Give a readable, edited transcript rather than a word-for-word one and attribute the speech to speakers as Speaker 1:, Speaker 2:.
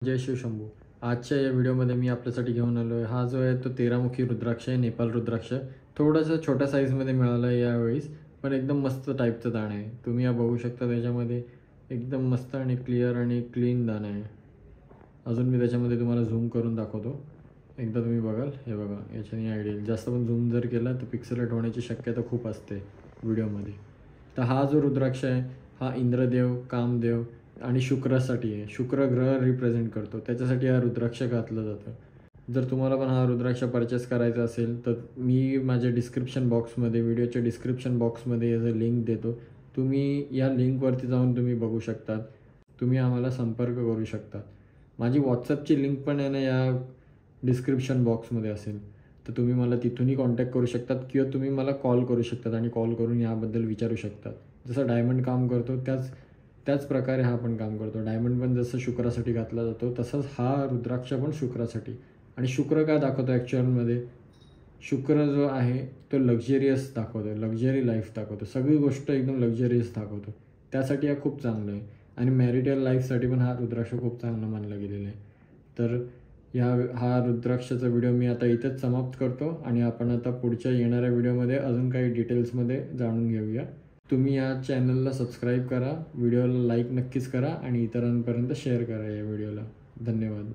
Speaker 1: जय शिवशंभू. आजच्या या व्हिडिओमध्ये मी आपल्यासाठी घेऊन आलो आहे. हा जो आहे तो 13 मुखी रुद्राक्ष आहे, नेपाल रुद्राक्ष. थोडंसं छोट्या साईजमध्ये मिळालं आहे यावेळेस, पण एकदम मस्त टाईपचं दाणं आहे. तुम्ही या बघू शकता त्याच्यामध्ये एकदम मस्त आणि क्लिअर आणि क्लीन दाणं आहे. अजून मी त्याच्यामध्ये तुम्हाला झूम करून दाखवतो. एकदा तुम्ही बघाल, हे बघा, याच्याने आयडिया येईल. जास्त पण झूम जर केला तर पिक्सेलेट होण्याची शक्यता खूप असते व्हिडिओमध्ये. तर हा जो रुद्राक्ष आहे हा इंद्रदेव, कामदेव आणि शुक्रासाठी आहे. शुक्र ग्रह रिप्रेझेंट करतो, त्याच्यासाठी हा रुद्राक्ष घातलं जातं. जर तुम्हाला पण हा रुद्राक्ष परचेस करायचा असेल तर मी माझ्या डिस्क्रिप्शन बॉक्समध्ये, व्हिडिओच्या डिस्क्रिप्शन बॉक्समध्ये याचं लिंक देतो. तुम्ही या लिंकवरती जाऊन तुम्ही बघू शकतात. तुम्ही आम्हाला संपर्क करू शकता. माझी व्हॉट्सअपची लिंक पण आहे ना या डिस्क्रिप्शन बॉक्समध्ये असेल, तर तुम्ही मला तिथूनही कॉन्टॅक्ट करू शकतात किंवा तुम्ही मला कॉल करू शकतात आणि कॉल करून याबद्दल विचारू शकतात. जसं डायमंड काम करतो त्याच प्रकारे हा पण काम करतो. डायमंड पण जसं शुक्रासाठी घातला जातो तसंच हा रुद्राक्ष पण शुक्रासाठी. आणि शुक्र काय दाखवतो ॲक्च्युअलमध्ये, शुक्र जो आहे तो लक्झरियस दाखवतो, लक्झरी लाईफ दाखवतो, सगळी गोष्ट एकदम लक्झरियस दाखवतो. त्यासाठी हा खूप चांगलं आहे. आणि मॅरिटल लाईफसाठी पण हा रुद्राक्ष खूप चांगला मानला गेलेला आहे. तर हा रुद्राक्षाचा व्हिडिओ मी आता इथेच समाप्त करतो आणि आपण आता पुढच्या येणाऱ्या व्हिडिओमध्ये अजून काही डिटेल्समध्ये जाणून घेऊया. तुम्ही या चॅनलला सबस्क्राईब करा, व्हिडिओला लाईक नक्कीच करा आणि इतरांपर्यंत शेअर करा या व्हिडिओला. धन्यवाद.